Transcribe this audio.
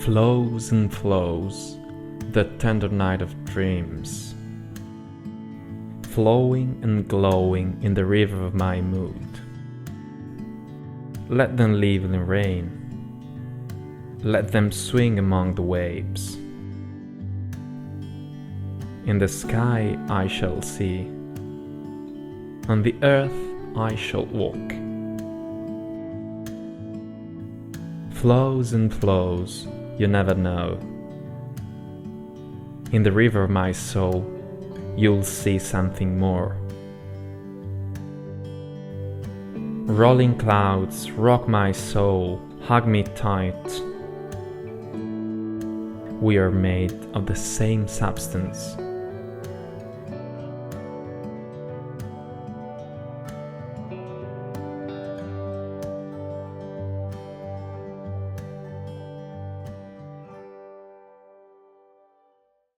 Flows and flows the tender night of dreams, flowing and glowing in the river of my mood. Let them live in rain, let them swing among the waves. In the sky I shall see, on the earth I shall walk. Flows and flows, you never know. In the river of my soul, you'll see something more. Rolling clouds rock my soul, hug me tight. We are made of the same substance.